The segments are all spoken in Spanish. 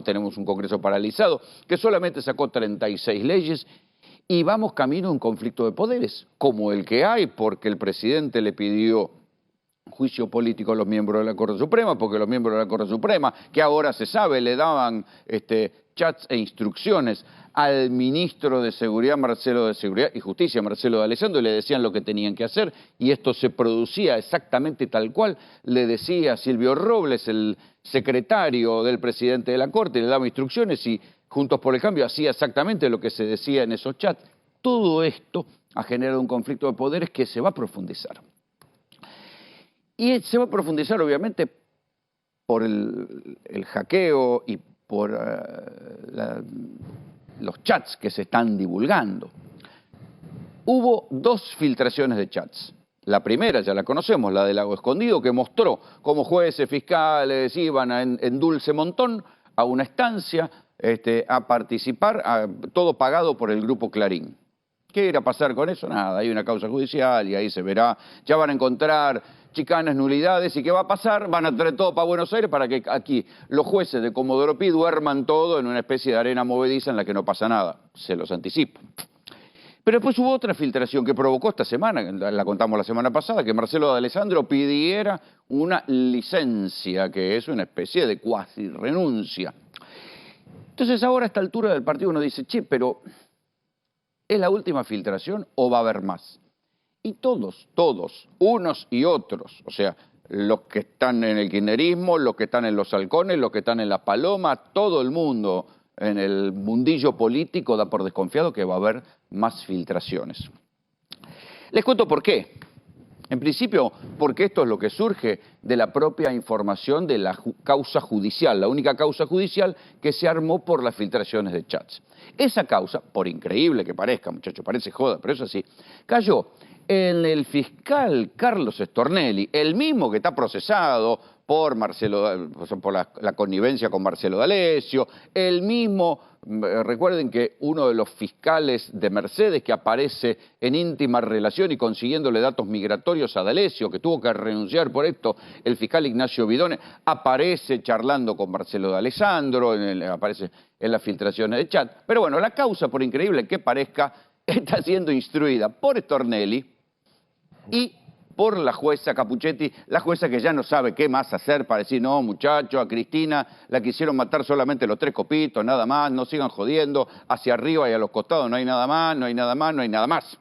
tenemos un Congreso paralizado que solamente sacó 36 leyes y vamos camino a un conflicto de poderes, como el que hay porque el presidente le pidió juicio político a los miembros de la Corte Suprema, porque los miembros de la Corte Suprema, que ahora se sabe, le daban chats e instrucciones al ministro de Seguridad y Justicia, Marcelo D'Alessandro, y le decían lo que tenían que hacer, y esto se producía exactamente tal cual le decía Silvio Robles, el secretario del presidente de la Corte, le daba instrucciones y Juntos por el Cambio hacía exactamente lo que se decía en esos chats. Todo esto ha generado un conflicto de poderes que se va a profundizar. Y se va a profundizar, obviamente, por el hackeo y por los chats que se están divulgando. Hubo dos filtraciones de chats. La primera, ya la conocemos, la del Lago Escondido, que mostró cómo jueces, fiscales iban en dulce montón a una estancia a participar, todo pagado por el Grupo Clarín. ¿Qué irá a pasar con eso? Nada, hay una causa judicial y ahí se verá. Ya van a encontrar chicanas, nulidades, ¿y qué va a pasar? Van a traer todo para Buenos Aires para que aquí los jueces de Comodoro Pi duerman todo en una especie de arena movediza en la que no pasa nada. Se los anticipo. Pero después hubo otra filtración que provocó esta semana, la contamos la semana pasada, que Marcelo D'Alessandro pidiera una licencia, que es una especie de cuasi renuncia. Entonces ahora a esta altura del partido uno dice, che, pero ¿es la última filtración o va a haber más? Y todos, unos y otros, o sea, los que están en el kirchnerismo, los que están en los halcones, los que están en las palomas, todo el mundo en el mundillo político da por desconfiado que va a haber más filtraciones. Les cuento por qué. En principio, porque esto es lo que surge de la propia información de la causa judicial, la única causa judicial que se armó por las filtraciones de chats. Esa causa, por increíble que parezca, muchachos, parece joda, pero es así, cayó en el fiscal Carlos Stornelli, el mismo que está procesado por la connivencia con Marcelo D'Alessio, el mismo, recuerden que uno de los fiscales de Mercedes que aparece en íntima relación y consiguiéndole datos migratorios a D'Alessio, que tuvo que renunciar por esto, el fiscal Ignacio Bidone, aparece charlando con Marcelo D'Alessandro, aparece en las filtraciones de chat. Pero bueno, la causa, por increíble que parezca, está siendo instruida por Stornelli y por la jueza Capuchetti, la jueza que ya no sabe qué más hacer para decir, no, muchachos, a Cristina la quisieron matar solamente los 3 copitos, nada más, no sigan jodiendo, hacia arriba y a los costados no hay nada más, no hay nada más, no hay nada más.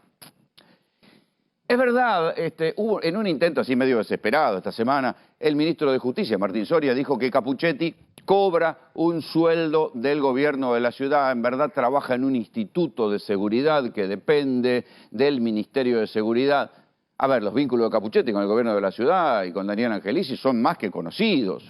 Es verdad, hubo en un intento así medio desesperado esta semana, el ministro de Justicia, Martín Soria, dijo que Capuchetti cobra un sueldo del gobierno de la ciudad, en verdad trabaja en un instituto de seguridad que depende del Ministerio de Seguridad. A ver, los vínculos de Capuchetti con el gobierno de la ciudad y con Daniel Angelici son más que conocidos.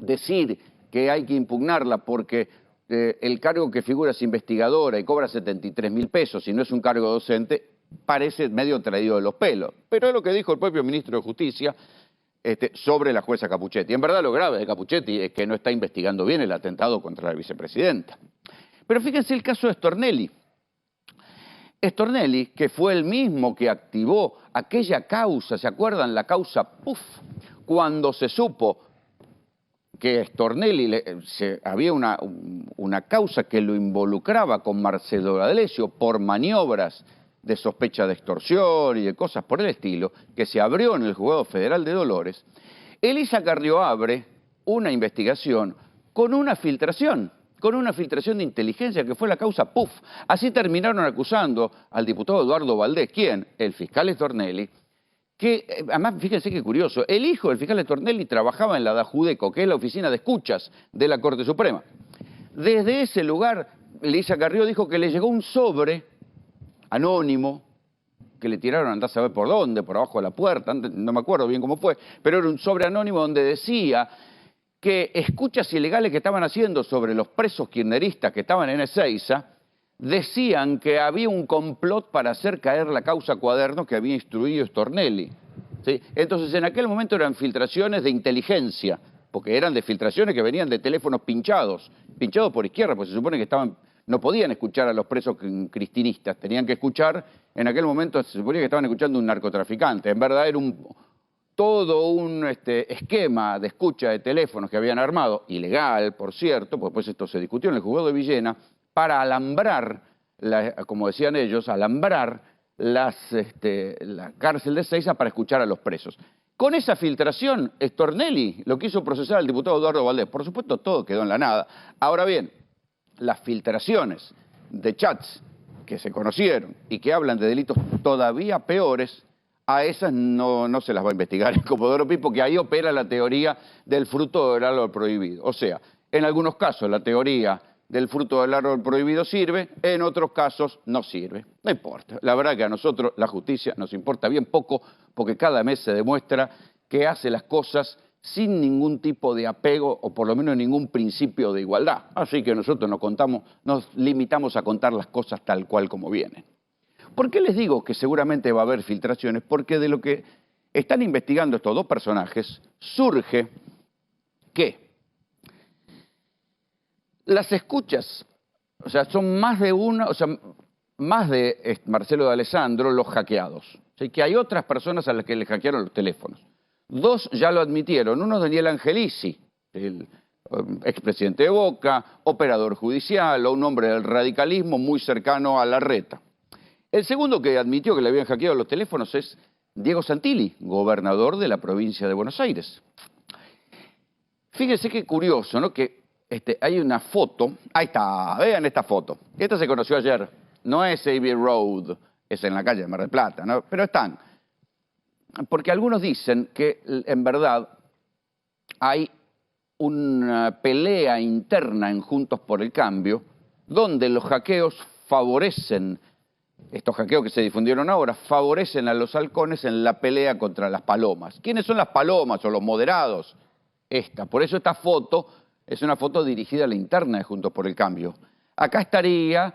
Decir que hay que impugnarla porque el cargo que figura es investigadora y cobra 73.000 pesos y no es un cargo docente, parece medio traído de los pelos. Pero es lo que dijo el propio ministro de Justicia sobre la jueza Capuchetti. En verdad lo grave de Capuchetti es que no está investigando bien el atentado contra la vicepresidenta. Pero fíjense el caso de Stornelli. Stornelli, que fue el mismo que activó aquella causa, ¿se acuerdan? La causa PUF, cuando se supo que Stornelli había una causa que lo involucraba con Marcelo D'Alessio por maniobras de sospecha de extorsión y de cosas por el estilo, que se abrió en el Juzgado Federal de Dolores, Elisa Carrió abre una investigación con una filtración de inteligencia que fue la causa PUF. Así terminaron acusando al diputado Eduardo Valdés, ¿quién? El fiscal Stornelli, que además, fíjense qué curioso, el hijo del fiscal Stornelli trabajaba en la DAJUDECO, que es la oficina de escuchas de la Corte Suprema. Desde ese lugar, Elisa Carrió dijo que le llegó un sobre anónimo, que le tiraron andá a saber por dónde, por abajo de la puerta, no me acuerdo bien cómo fue, pero era un sobre anónimo donde decía que escuchas ilegales que estaban haciendo sobre los presos kirchneristas que estaban en Ezeiza, decían que había un complot para hacer caer la causa Cuaderno que había instruido Stornelli. ¿Sí? Entonces, en aquel momento eran filtraciones de inteligencia, porque eran de filtraciones que venían de teléfonos pinchados por izquierda, porque se supone que no podían escuchar a los presos cristinistas, tenían que escuchar, en aquel momento se suponía que estaban escuchando a un narcotraficante, en verdad era todo un esquema de escucha de teléfonos que habían armado, ilegal, por cierto, porque después esto se discutió en el juzgado de Villena, para alambrar, como decían ellos, alambrar la cárcel de Ezeiza para escuchar a los presos. Con esa filtración, Stornelli lo quiso procesar al diputado Eduardo Valdés. Por supuesto, todo quedó en la nada. Ahora bien, las filtraciones de chats que se conocieron y que hablan de delitos todavía peores, a esas no se las va a investigar el Comodoro Pi, porque ahí opera la teoría del fruto del árbol prohibido. O sea, en algunos casos la teoría del fruto del árbol prohibido sirve, en otros casos no sirve. No importa. La verdad que a nosotros la justicia nos importa bien poco, porque cada mes se demuestra que hace las cosas sin ningún tipo de apego o por lo menos ningún principio de igualdad. Así que nosotros nos limitamos a contar las cosas tal cual como vienen. ¿Por qué les digo que seguramente va a haber filtraciones? Porque de lo que están investigando estos dos personajes surge que las escuchas, o sea, son más de una, o sea, más de Marcelo de Alessandro los hackeados. O sea, que hay otras personas a las que le hackearon los teléfonos. Dos ya lo admitieron. Uno es Daniel Angelici, el expresidente de Boca, operador judicial o un hombre del radicalismo muy cercano a Larreta. El segundo que admitió que le habían hackeado los teléfonos es Diego Santilli, gobernador de la provincia de Buenos Aires. Fíjense qué curioso, ¿no? Que hay una foto, ahí está, vean esta foto. Esta se conoció ayer, no es Abbey Road, es en la calle de Mar del Plata, ¿no? Pero están. Porque algunos dicen que en verdad hay una pelea interna en Juntos por el Cambio, donde los hackeos favorecen, estos hackeos que se difundieron ahora, favorecen a los halcones en la pelea contra las palomas. ¿Quiénes son las palomas o los moderados? Por eso esta foto es una foto dirigida a la interna de Juntos por el Cambio. Acá estaría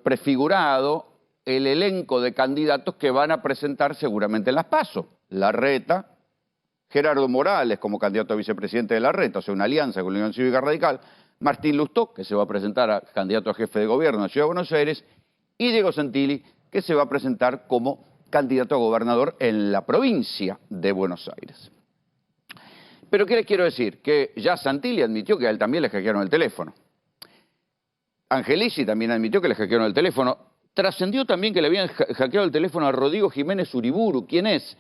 prefigurado el elenco de candidatos que van a presentar seguramente en las PASO. Larreta, Gerardo Morales como candidato a vicepresidente de Larreta, o sea, una alianza con la Unión Cívica Radical, Martín Lustó, que se va a presentar a candidato a jefe de gobierno en la Ciudad de Buenos Aires, y Diego Santilli, que se va a presentar como candidato a gobernador en la provincia de Buenos Aires. Pero ¿qué les quiero decir? Que ya Santilli admitió que a él también le hackearon el teléfono. Angelici también admitió que le hackearon el teléfono. Trascendió también que le habían hackeado el teléfono a Rodrigo Jiménez Uriburu. ¿Quién es?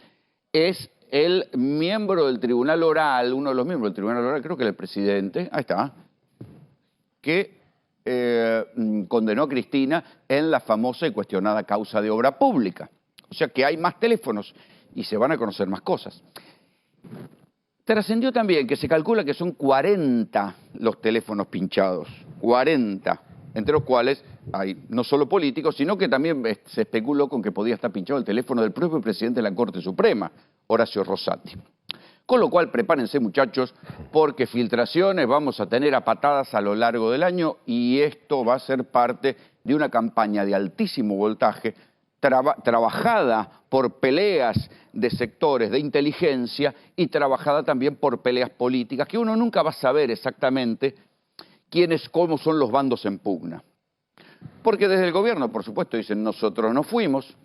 Es el miembro del Tribunal Oral, uno de los miembros del Tribunal Oral, creo que el presidente, ahí está, que condenó a Cristina en la famosa y cuestionada causa de obra pública. O sea que hay más teléfonos y se van a conocer más cosas. Trascendió también que se calcula que son 40 los teléfonos pinchados, 40, entre los cuales hay no solo políticos, sino que también se especuló con que podía estar pinchado el teléfono del propio presidente de la Corte Suprema, Horacio Rosati. Con lo cual, prepárense muchachos, porque filtraciones vamos a tener a patadas a lo largo del año y esto va a ser parte de una campaña de altísimo voltaje trabajada por peleas de sectores de inteligencia y trabajada también por peleas políticas, que uno nunca va a saber exactamente cómo son los bandos en pugna. Porque desde el gobierno, por supuesto, dicen nosotros no fuimos,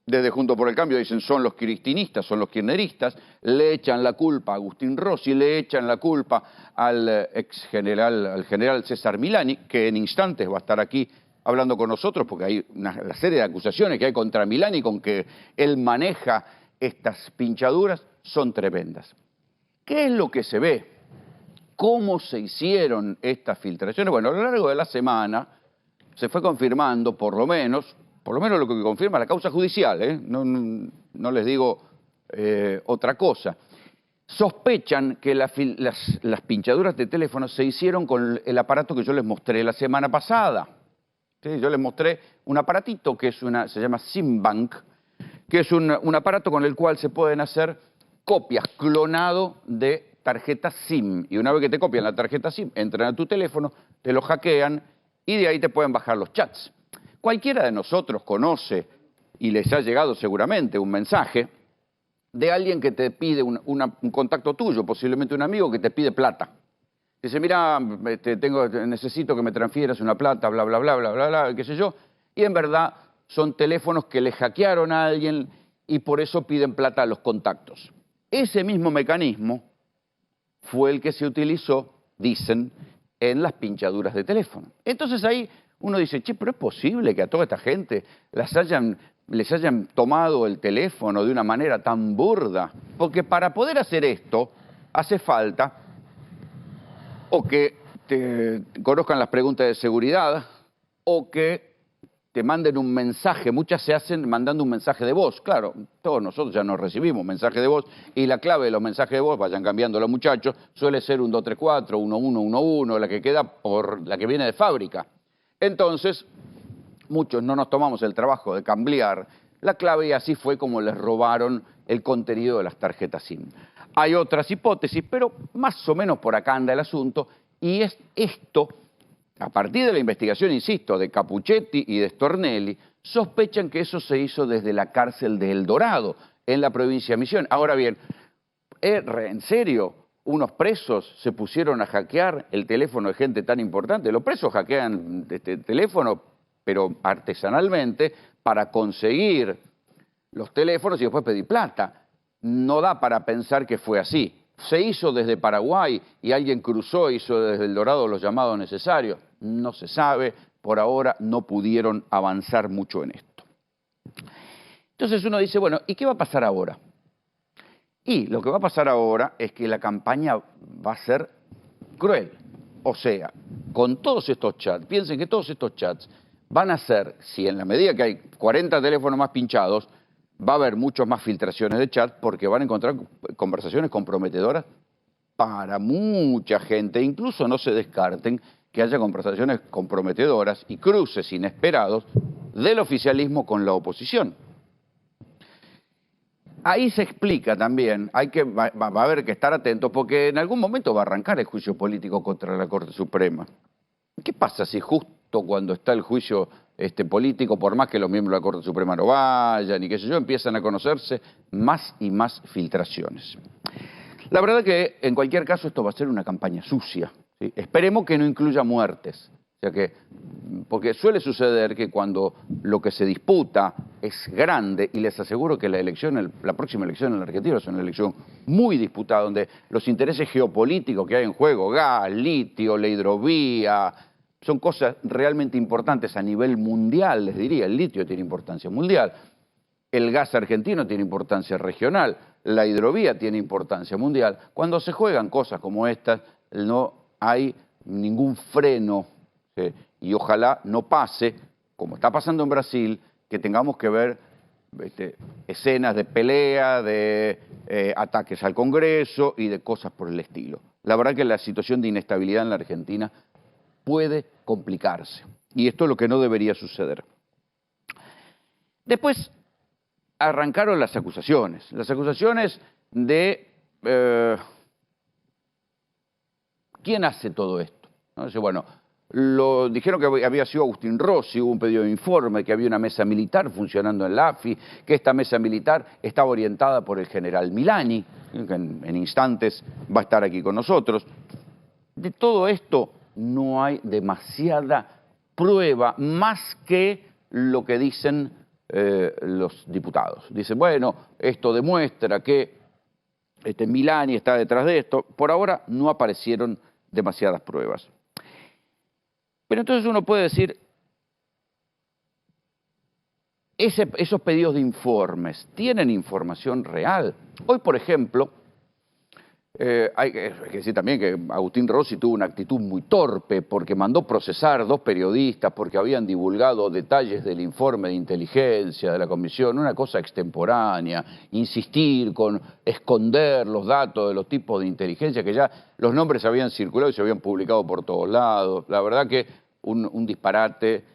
desde Juntos por el Cambio dicen son los cristinistas, son los kirchneristas, le echan la culpa a Agustín Rossi, le echan la culpa al general César Milani, que en instantes va a estar aquí hablando con nosotros, porque hay la serie de acusaciones que hay contra Milani con que él maneja estas pinchaduras, son tremendas. ¿Qué es lo que se ve? ¿Cómo se hicieron estas filtraciones? Bueno, a lo largo de la semana se fue confirmando, por lo menos lo que confirma la causa judicial, no les digo otra cosa. Sospechan que las pinchaduras de teléfono se hicieron con el aparato que yo les mostré la semana pasada. ¿Sí? Yo les mostré un aparatito que se llama SimBank, que es un aparato con el cual se pueden hacer copias clonado de tarjetas SIM. Y una vez que te copian la tarjeta SIM, entran a tu teléfono, te lo hackean y de ahí te pueden bajar los chats. Cualquiera de nosotros conoce, y les ha llegado seguramente un mensaje, de alguien que te pide un contacto tuyo, posiblemente un amigo que te pide plata. Dice, mira, necesito que me transfieras una plata, bla, bla, bla, bla, bla, bla, qué sé yo. Y en verdad son teléfonos que le hackearon a alguien y por eso piden plata a los contactos. Ese mismo mecanismo fue el que se utilizó, dicen, en las pinchaduras de teléfono. Entonces ahí uno dice, che, pero es posible que a toda esta gente les hayan tomado el teléfono de una manera tan burda. Porque para poder hacer esto hace falta o que te conozcan las preguntas de seguridad o que te manden un mensaje. Muchas se hacen mandando un mensaje de voz. Claro, todos nosotros ya nos recibimos mensajes de voz y la clave de los mensajes de voz, vayan cambiando los muchachos, suele ser un 234, 1111, la que queda por la que viene de fábrica. Entonces, muchos no nos tomamos el trabajo de cambiar la clave y así fue como les robaron el contenido de las tarjetas SIM. Hay otras hipótesis, pero más o menos por acá anda el asunto, y es esto, a partir de la investigación, insisto, de Capuchetti y de Stornelli, sospechan que eso se hizo desde la cárcel de El Dorado, en la provincia de Misiones. Ahora bien, ¿en serio unos presos se pusieron a hackear el teléfono de gente tan importante? Los presos hackean este teléfono, pero artesanalmente, para conseguir los teléfonos y después pedir plata. No da para pensar que fue así. Se hizo desde Paraguay y alguien cruzó, hizo desde El Dorado los llamados necesarios. No se sabe, por ahora no pudieron avanzar mucho en esto. Entonces uno dice, bueno, ¿y qué va a pasar ahora? Y lo que va a pasar ahora es que la campaña va a ser cruel. O sea, con todos estos chats, piensen que todos estos chats van a ser, si en la medida que hay 40 teléfonos más pinchados, va a haber muchas más filtraciones de chat porque van a encontrar conversaciones comprometedoras para mucha gente. Incluso no se descarten que haya conversaciones comprometedoras y cruces inesperados del oficialismo con la oposición. Ahí se explica también, va a haber que estar atentos porque en algún momento va a arrancar el juicio político contra la Corte Suprema. ¿Qué pasa si justo cuando está el juicio político, por más que los miembros de la Corte Suprema no vayan y qué sé yo, empiezan a conocerse más y más filtraciones? La verdad que en cualquier caso esto va a ser una campaña sucia, ¿sí? Esperemos que no incluya muertes. O sea que, porque suele suceder que cuando lo que se disputa es grande, y les aseguro que la próxima elección en la Argentina es una elección muy disputada, donde los intereses geopolíticos que hay en juego, gas, litio, la hidrovía, son cosas realmente importantes a nivel mundial, les diría. El litio tiene importancia mundial, el gas argentino tiene importancia regional, la hidrovía tiene importancia mundial. Cuando se juegan cosas como estas, no hay ningún freno. Y ojalá no pase, como está pasando en Brasil, que tengamos que ver escenas de pelea, de ataques al Congreso y de cosas por el estilo. La verdad que la situación de inestabilidad en la Argentina puede complicarse. Y esto es lo que no debería suceder. Después arrancaron las acusaciones. Las acusaciones de ¿quién hace todo esto? ¿No? Dice, bueno, dijeron que había sido Agustín Rossi, hubo un pedido de informe, que había una mesa militar funcionando en la AFI, que esta mesa militar estaba orientada por el general Milani, que en instantes va a estar aquí con nosotros. De todo esto no hay demasiada prueba, más que lo que dicen los diputados. Dicen, bueno, esto demuestra que Milani está detrás de esto. Por ahora no aparecieron demasiadas pruebas. Pero entonces uno puede decir, esos pedidos de informes, ¿tienen información real? Hoy, por ejemplo, hay que decir también que Agustín Rossi tuvo una actitud muy torpe porque mandó procesar 2 periodistas porque habían divulgado detalles del informe de inteligencia de la comisión, una cosa extemporánea, insistir con esconder los datos de los tipos de inteligencia que ya los nombres habían circulado y se habían publicado por todos lados. La verdad que un disparate